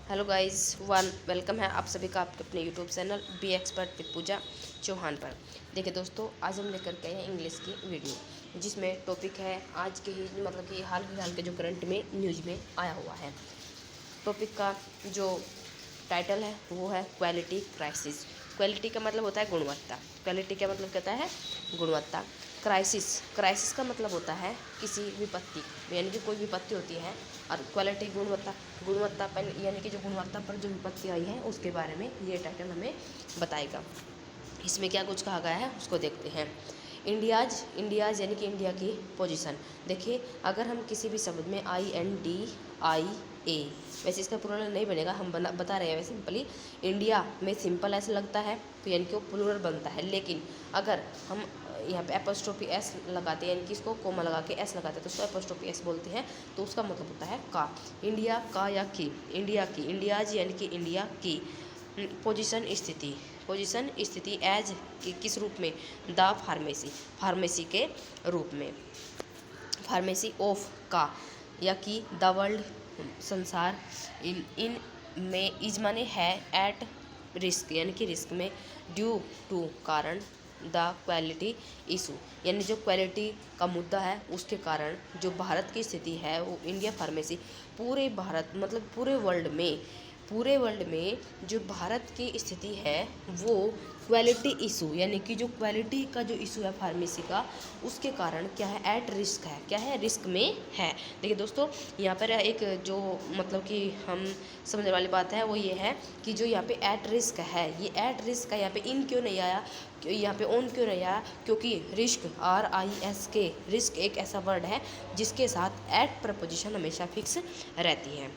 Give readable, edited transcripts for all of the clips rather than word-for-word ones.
Hello guys, one welcome है आप सभी का आपके अपने YouTube channel be expert with Pooja Chauhan पर। देखिए दोस्तों, आज हम लेकर के आए हैं इंग्लिश की वीडियो, जिसमें टॉपिक है आज के ही मतलब कि हाल के जो करंट में न्यूज़ में आया हुआ है। टॉपिक का जो टाइटल है वो है क्वालिटी क्राइसिस। क्वालिटी का मतलब होता है गुणवत्ता। क्वालिटी का मतलब कहता है गुणवत्ता। क्राइसिस का मतलब होता है किसी विपत्ति, यानी कि कोई विपत्ति होती है। और क्वालिटी गुणवत्ता पर, यानी कि जो गुणवत्ता पर जो विपत्ति आई है उसके बारे में ये टाइटल हमें बताएगा। इसमें क्या कुछ कहा गया है उसको देखते हैं। इंडियाज़ यानी कि इंडिया की पोजीशन। देखिए, अगर हम किसी भी शब्द में INDIA, वैसे इसका प्लूरल नहीं बनेगा, हम बता रहे हैं वैसे सिंपली। इंडिया में सिंपल ऐसे लगता है तो यानी कि वो प्लूरल बनता है, लेकिन अगर हम यहाँ पे एपोस्ट्रोफी एस लगाते हैं, यानी कि इसको कोमा लगा के एस लगाते हैं तो उसको एपोस्ट्रोफी एस बोलते हैं, तो उसका मतलब होता है का। इंडिया का या की, इंडियाज यानी कि इंडिया की। पोजीशन स्थिति एज किस रूप में, द फार्मेसी के रूप में। फार्मेसी ऑफ का या कि द वर्ल्ड संसार। इन में इज माने है, एट रिस्क यानी कि रिस्क में, ड्यू टू कारण, द क्वालिटी इशू यानी जो क्वालिटी का मुद्दा है उसके कारण जो भारत की स्थिति है वो इंडिया फार्मेसी पूरे भारत मतलब पूरे वर्ल्ड में जो भारत की स्थिति है वो क्वालिटी इशू यानी कि जो क्वालिटी का जो इशू है फार्मेसी का, उसके कारण क्या है, एट रिस्क है। क्या है, रिस्क में है। देखिए दोस्तों, यहाँ पर एक जो मतलब कि हम समझने वाली बात है वो ये है कि जो यहाँ पे एट रिस्क है, ये एट रिस्क है। यहाँ पे इन क्यों नहीं आया, यहाँ पे ऑन क्यों नहीं आया, क्योंकि रिस्क RISK रिस्क एक ऐसा वर्ड है जिसके साथ एट प्रपोजिशन हमेशा फिक्स रहती है।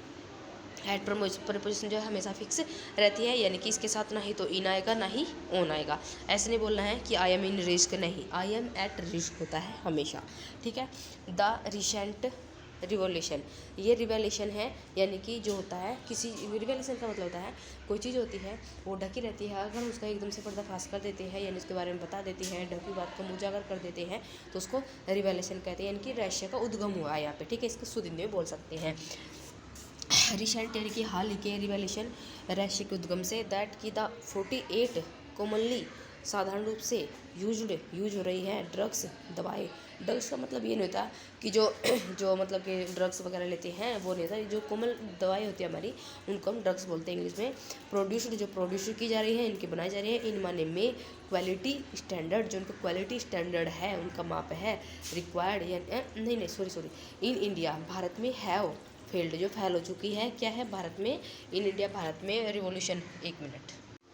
एट प्रपोजिशन जो है हमेशा फिक्स रहती है, यानी कि इसके साथ ना ही तो इन आएगा ना ही ऑन आएगा। ऐसे नहीं बोलना है कि आई एम इन रिस्क, नहीं, आई एम एट रिस्क होता है हमेशा। ठीक है। द रिसेंट रिवोल्यूशन, ये रिवोल्यूशन है, यानी कि जो होता है किसी रिवोल्यूशन का मतलब होता है कोई चीज़ होती है वो ढकी रहती है, अगर उसका एकदम से पर्दाफाश कर देते हैं यानी उसके बारे में बता देते हैं, ढकी बात को उजागर कर देते हैं तो उसको रिवोल्यूशन कहते हैं, यानी कि रहस्य का उद्गम हुआ है यहाँ पे। ठीक है, इसको शुद्ध हिंदी में बोल सकते हैं। रिसेंट यानी कि हाल ही के रिवोल्यूशन रहस्य के उद्गम से, दैट की द 48 कॉमनली साधारण रूप से यूज हो रही है ड्रग्स दवाएं। ड्रग्स का मतलब ये नहीं होता कि जो मतलब कि ड्रग्स वगैरह लेते हैं वो नहीं होता, जो कॉमन दवाएं होती है हमारी उनको हम ड्रग्स बोलते हैं इंग्लिश में। प्रोड्यूस की जा रही है, इनकी बनाई जा रही है, इन माने में क्वालिटी स्टैंडर्ड, जो उनका क्वालिटी स्टैंडर्ड है उनका माप है, रिक्वायर्ड या नहीं सॉरी इन इंडिया भारत में हैव फील्ड जो फैल हो चुकी है, क्या है, भारत में, इन इंडिया भारत में रिवॉल्यूशन। एक मिनट।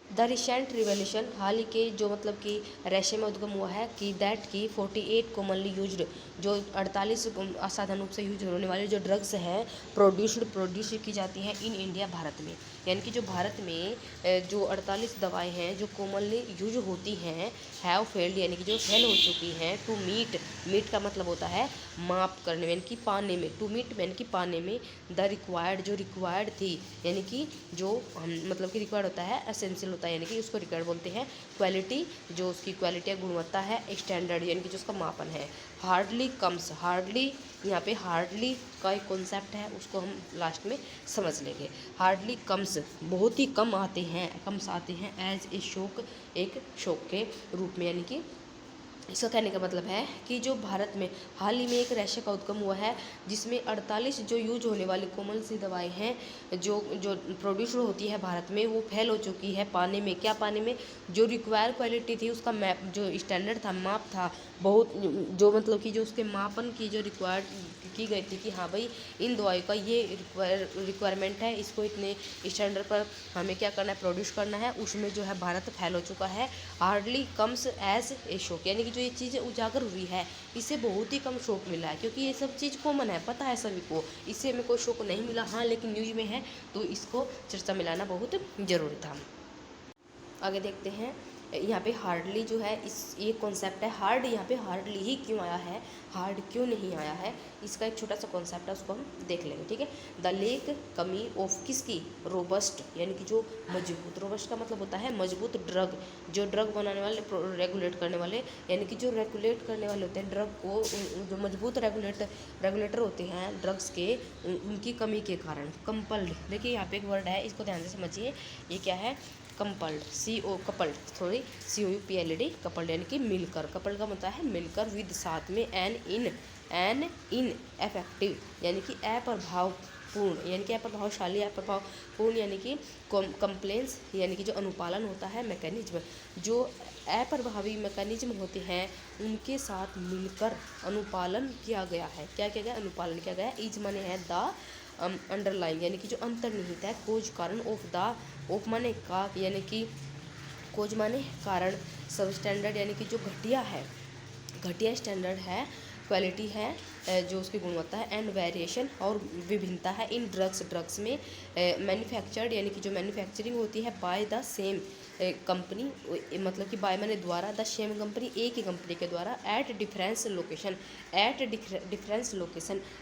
द रिसेंट रिवोल्यूशन हाल ही के जो मतलब कि रहस्य में उद्गम हुआ है कि दैट की 48 कॉमनली यूज्ड, जो 48 असाधारण रूप से यूज होने वाले जो ड्रग्स हैं प्रोड्यूस की जाती हैं इन इंडिया भारत में, यानी कि जो भारत में जो 48 दवाएं हैं जो कॉमनली यूज होती हैं, हैव फेल्ड यानी कि जो फेल हो चुकी हैं, टू मीट का मतलब होता है माप करने में, यानी कि पाने में, टू मीट यानी कि पाने में, द रिक्वायर्ड जो रिक्वायर्ड थी, यानी कि जो हम मतलब कि रिक्वायर्ड होता है एसेंशियल होता है, यानी कि उसको रिक्वायर्ड बोलते हैं। क्वालिटी जो उसकी क्वालिटी है गुणवत्ता है, स्टैंडर्ड यानी कि जो उसका मापन है। हार्डली कम्स, हार्डली यहाँ पे हार्डली का एक कॉन्सेप्ट है उसको हम लास्ट में समझ लेंगे। हार्डली कम्स बहुत ही कम आते हैं एज ए शोक, एक शोक के रूप में, यानी कि इसका कहने का मतलब है कि जो भारत में हाल ही में एक रहस्य का उद्गम हुआ है जिसमें 48 जो यूज होने वाली कॉमन सी दवाएं हैं जो प्रोड्यूस होती है भारत में, वो फेल हो चुकी है पाने में। क्या पाने में, जो रिक्वायर क्वालिटी थी उसका मैप जो स्टैंडर्ड था, माप था, बहुत जो मतलब कि जो उसके मापन की जो रिक्वायर्ड की गई थी कि हाँ भाई इन दवाइयों का ये रिक्वायरमेंट है, इसको इतने स्टैंडर्ड पर हमें क्या करना है, प्रोड्यूस करना है, उसमें जो है भारत फेल हो चुका है। हार्डली कम्स एज ए शोक, यानी कि जो ये चीज़ें उजागर हुई है इसे बहुत ही कम शौक मिला है, क्योंकि ये सब चीज़ कॉमन है, पता है सभी को, इससे हमें कोई शौक नहीं मिला। हाँ, लेकिन न्यूज़ में है तो इसको चर्चा में लाना बहुत ज़रूरी था। आगे देखते हैं। यहाँ पे हार्डली जो है इस ये कॉन्सेप्ट है। हार्ड यहाँ पे हार्डली ही क्यों आया है, हार्ड क्यों नहीं आया है, इसका एक छोटा सा कॉन्सेप्ट है, उसको हम देख लेंगे, ठीक है। द लेक कमी ऑफ किसकी, रोबस्ट यानी कि जो मजबूत, रोबस्ट का मतलब होता है मजबूत ड्रग, जो ड्रग बनाने वाले रेगुलेट करने वाले, यानी कि जो रेगुलेट करने वाले होते हैं ड्रग को, जो मजबूत रेगुलेटर होते हैं ड्रग्स के, उनकी कमी के कारण कंपल्ड। देखिए यहाँ पे एक वर्ड है, इसको ध्यान से समझिए, ये क्या है, कंपल्ड, कपल्ड COUPLED, कपल्ड यानी कि मिलकर, कपल्ड का मतलब है मिलकर, विद साथ में, एन इन इफेक्टिव यानी कि अप्रभावपूर्ण, यानी कि अप्रभावशाली, अप्रभावपूर्ण यानी कि कंप्लेंस यानी कि जो अनुपालन होता है, मैकेनिज्म, जो अप्रभावी मैकेनिज्म होते हैं उनके साथ मिलकर अनुपालन किया गया है। क्या किया गया, अनुपालन किया गया। इज माने है द अंडरलाइन यानी कि जो अंतर्निहित है, कोज कारण ऑफ माने का यानी कि कोज माने कारण, सब स्टैंडर्ड यानी कि जो घटिया है, घटिया स्टैंडर्ड है, क्वालिटी है जो उसकी गुणवत्ता है, एंड वेरिएशन और विभिन्नता है इन ड्रग्स में, मैन्युफैक्चर्ड यानी कि जो मैन्युफैक्चरिंग होती है बाय द सेम कंपनी, मतलब कि बाय माने द्वारा, द सेम कंपनी एक ही कंपनी के द्वारा, एट डिफरेंस लोकेशन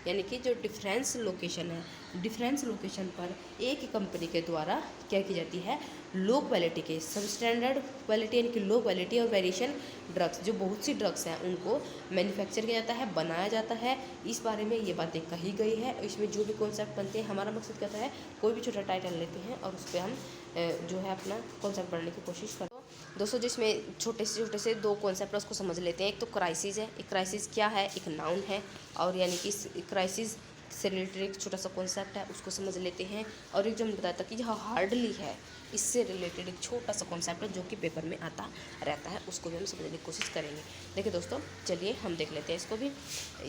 यानी कि जो डिफरेंस लोकेशन है, डिफरेंस लोकेशन पर एक ही कंपनी के द्वारा क्या की जाती है, लो क्वालिटी के, सब स्टैंडर्ड क्वालिटी यानी कि लो क्वालिटी और वेरिएशन ड्रग्स, जो बहुत सी ड्रग्स हैं उनको मैन्युफैक्चर किया जाता है, बनाया जाता है। इस बारे में ये बातें कही गई है। इसमें जो भी कॉन्सेप्ट बनते हैं, हमारा मकसद क्या है, कोई भी छोटा टाइटल लेते हैं और उस पर हम जो है अपना कॉन्सेप्ट पढ़ने की कोशिश करते हैं। दोस्तों जिसमें छोटे से दो कॉन्सेप्ट है उसको समझ लेते हैं। एक तो क्राइसिस है, एक क्राइसिस क्या है, एक नाउन है, और यानी कि क्राइसिस से रिलेटेड एक छोटा सा कॉन्सेप्ट है उसको समझ लेते हैं। और एक जो मैंने बताया था कि जो हार्डली है, इससे रिलेटेड एक छोटा सा कॉन्सेप्ट है जो कि पेपर में आता रहता है, उसको भी हम समझने की कोशिश करेंगे। देखिए दोस्तों, चलिए हम देख लेते हैं इसको भी।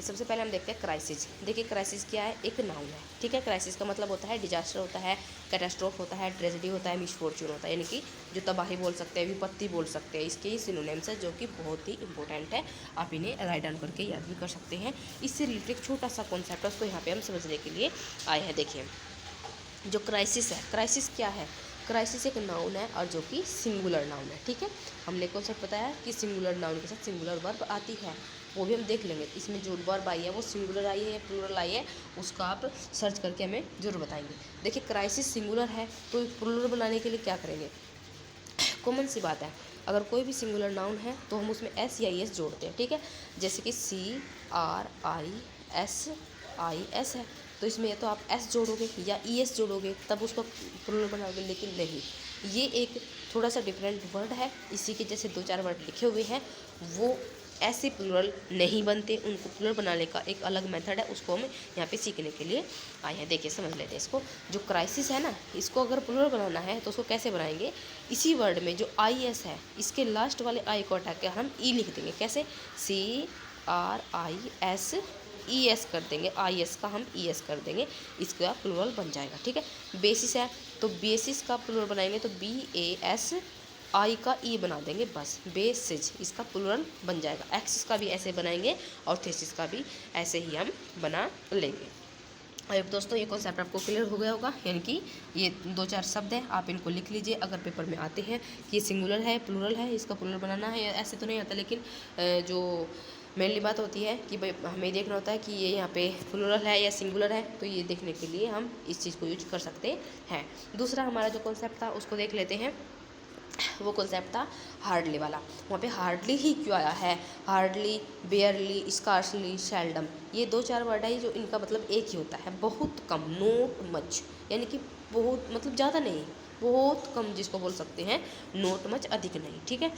सबसे पहले हम देखते हैं क्राइसिस। देखिए क्राइसिस क्या है, एक नाउन है, ठीक है। क्राइसिस का मतलब होता है डिजास्टर होता है, कैटास्ट्रोफ होता है, ट्रेजेडी होता है, मिसफॉर्च्यून होता है, यानी कि जो तबाही बोल सकते हैं, विपत्ति बोल सकते हैं। इसके सिनोनिम्स है जो कि बहुत ही इंपॉर्टेंट है, आप इन्हें राइट डाउन करके याद भी कर सकते हैं। इससे रिलेटेड छोटा सा कॉन्सेप्ट है, उसको यहाँ पे हम समझने के लिए आए हैं। देखिए जो क्राइसिस है, क्राइसिस क्या है, क्राइसिस एक नाउन है और जो कि सिंगुलर नाउन है, ठीक है। हमने कॉन्सेप्ट बताया कि सिंगुलर नाउन के साथ सिंगुलर वर्ब आती है, वो भी हम देख लेंगे। इसमें जो वर्ब आई है वो सिंगुलर आई है या प्लूरल आई है, उसका आप सर्च करके हमें जरूर बताएंगे। देखिए क्राइसिस सिंगुलर है तो प्लूरल बनाने के लिए क्या करेंगे, कॉमन सी बात है, अगर कोई भी सिंगुलर नाउन है तो हम उसमें S या ES जोड़ते हैं, ठीक है। जैसे कि CRISIS है, तो इसमें या तो आप S जोड़ोगे या ES जोड़ोगे तब उसको प्लूरल बनाओगे, लेकिन नहीं, ये एक थोड़ा सा डिफरेंट वर्ड है। इसी के जैसे दो चार वर्ड लिखे हुए हैं, वो ऐसे प्लूरल नहीं बनते, उनको प्लूरल बनाने का एक अलग मेथड है, उसको हम यहाँ पे सीखने के लिए आए हैं। देखिए समझ लेते हैं इसको। जो क्राइसिस है ना, इसको अगर प्लूरल बनाना है तो उसको कैसे बनाएंगे, इसी वर्ड में जो IS है, इसके लास्ट वाले I को हटा के हम E लिख देंगे। कैसे, CRISES कर देंगे, IS का हम ES कर देंगे, इसका प्लूरल बन जाएगा, ठीक है। बेसिस है तो बेसिस का प्लूरल बनाएंगे तो BAS, I का E बना देंगे, बस बेसिस, इसका प्लूरल बन जाएगा। एक्सिस का भी ऐसे बनाएंगे और थेसिस का भी ऐसे ही हम बना लेंगे। अब दोस्तों ये कॉन्सेप्ट आपको क्लियर हो गया होगा, यानी कि ये दो चार शब्द हैं, आप इनको लिख लीजिए अगर पेपर में आते हैं कि ये सिंगुलर है, प्लूरल है, इसका प्लूरल बनाना है। ऐसे तो नहीं आता, लेकिन जो मेनली बात होती है कि भाई हमें देखना होता है कि ये यहाँ पे प्लूरल है या सिंगुलर है, तो ये देखने के लिए हम इस चीज़ को यूज कर सकते हैं। दूसरा हमारा जो कॉन्सेप्ट था उसको देख लेते हैं। वो कॉन्सेप्ट था हार्डली वाला। वहाँ पे हार्डली ही क्यों आया है, हार्डली, बेयरली, स्कार्सली, सेल्डम, ये दो चार वर्ड है जो इनका मतलब एक ही होता है, बहुत कम, नोट मच, यानी कि बहुत मतलब ज़्यादा नहीं, बहुत कम जिसको बोल सकते हैं, नोट मच अधिक नहीं, ठीक है।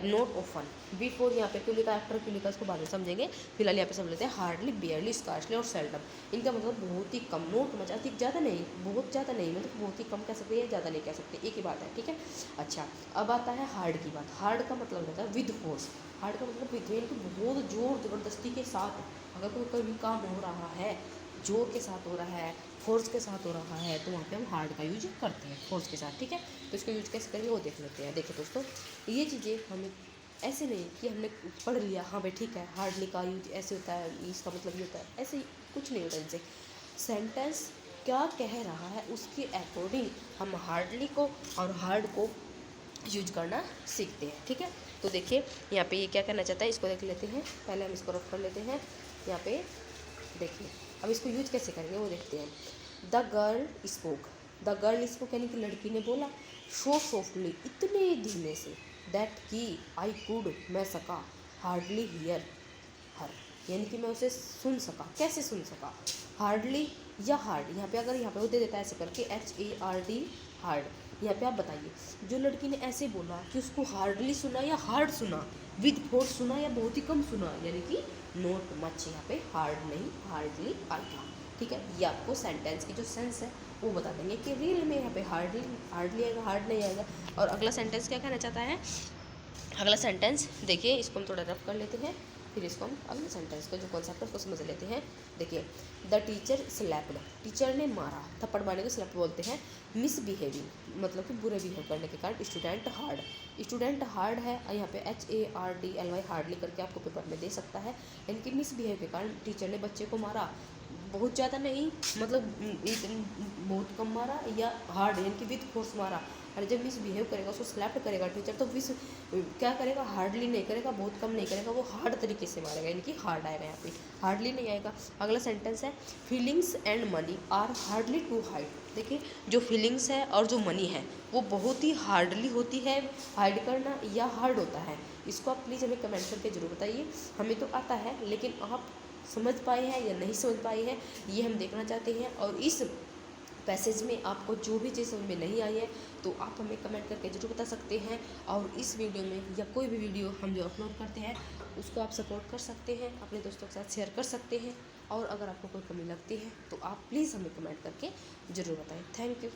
नोट ऑफन, बिफोर यहाँ पे क्यों लिखा, आफ्टर क्यों लिखा, इसको बाद में समझेंगे। फिलहाल यहाँ पे समझ लेते हैं हार्डली, बेयरली, स्कार्सली और सेल्डम, इनका मतलब बहुत ही कम, नोट मच अधिक, ज़्यादा नहीं, बहुत ज़्यादा नहीं, मतलब बहुत ही कम कह सकते हैं, ज़्यादा नहीं कह सकते, एक ही बात है, ठीक है। अच्छा अब आता है हार्ड की बात। हार्ड का मतलब होता है विद फोर्स, हार्ड का मतलब विद, यानी कि बहुत जोर ज़बरदस्ती के साथ अगर कोई भी काम हो रहा है, जोर के साथ हो रहा है, फोर्स के साथ हो रहा है, तो वहाँ पे हम हार्ड का यूज करते हैं, फोर्स के साथ, ठीक है। तो इसको यूज कैसे करेंगे वो देख लेते हैं। देखिए दोस्तों, ये चीज़ें हमें ऐसे नहीं कि हमने पढ़ लिया हाँ भाई ठीक है, हार्डली का यूज ऐसे होता है, इसका मतलब ये होता है, ऐसे कुछ नहीं होता इनसे। सेंटेंस क्या कह रहा है उसके अकॉर्डिंग हम हार्डली को और हार्ड को यूज करना सीखते हैं। ठीक है, तो देखिए यहाँ पे ये क्या कहना चाहता है, इसको देख लेते हैं। पहले हम इसको रफ कर लेते हैं। यहाँ पे देखिए अब इसको यूज कैसे करेंगे वो देखते हैं। The girl spoke, the girl spoke यानी कि लड़की ने बोला, सो सॉफ्टली इतने धीमे से, दैट की आई कुड मैं सका, हार्डली हियर हर यानी कि मैं उसे सुन सका। कैसे सुन सका, हार्डली या हार्ड, यहाँ पे अगर यहाँ पे वो दे देता है ऐसे करके HARD हार्ड, यहाँ पे आप बताइए जो लड़की ने ऐसे बोला कि उसको हार्डली सुना या हार्ड सुना, विद फोर्स सुना या बहुत ही कम सुना, यानी कि नोट मच, यहाँ पे हार्ड नहीं हार्डली आएगा। ठीक है, ये आपको सेंटेंस की जो सेंस है वो बता देंगे कि रियल में यहाँ पे हार्डली आएगा, हार्ड नहीं आएगा। और अगला सेंटेंस क्या कहना चाहता है, अगला सेंटेंस देखिए, इसको हम थोड़ा रफ कर लेते हैं, फिर इसको हम अगले सेंटेंस को जो कॉन्सेप्ट है उसको समझ लेते हैं। देखिए, द टीचर स्लैप्ड, टीचर ने मारा, थप्पड़ मारने को स्लैप्ड बोलते हैं। मिसबिहेविंग मतलब कि बुरे बिहेव करने के कारण स्टूडेंट हार्ड, स्टूडेंट हार्ड है, यहाँ पे HARDLY हार्डली करके आपको पेपर में दे सकता है। यानी कि मिसबिहेव के कारण टीचर ने बच्चे को मारा, बहुत ज़्यादा नहीं मतलब बहुत कम मारा, या हार्ड यानी कि विद फोर्स मारा। और जब मिसबिहेव करेगा, उसको स्लैप्ड करेगा टीचर, तो क्या करेगा, हार्डली नहीं करेगा, बहुत कम नहीं करेगा, वो हार्ड तरीके से मारेगा, यानी कि हार्ड आएगा, यहाँ पे हार्डली नहीं आएगा। अगला सेंटेंस है, feelings and money are hardly to hide. देखिए जो फीलिंग्स है और जो मनी है वो बहुत ही हार्डली होती है, हाइड करना या हार्ड होता है। इसको आप प्लीज़ हमें कमेंट करके जरूर बताइए। हमें तो आता है लेकिन आप समझ पाए हैं या नहीं समझ पाए हैं ये हम देखना चाहते हैं। और इस पैसेज में आपको जो भी चीज़ समझ में नहीं आई है तो आप हमें कमेंट करके जरूर बता सकते हैं। और इस वीडियो में या कोई भी वीडियो हम जो अपलोड करते हैं उसको आप सपोर्ट कर सकते हैं, अपने दोस्तों के साथ शेयर कर सकते हैं। और अगर आपको कोई कमी लगती है तो आप प्लीज़ हमें कमेंट करके ज़रूर बताएं। Thank you.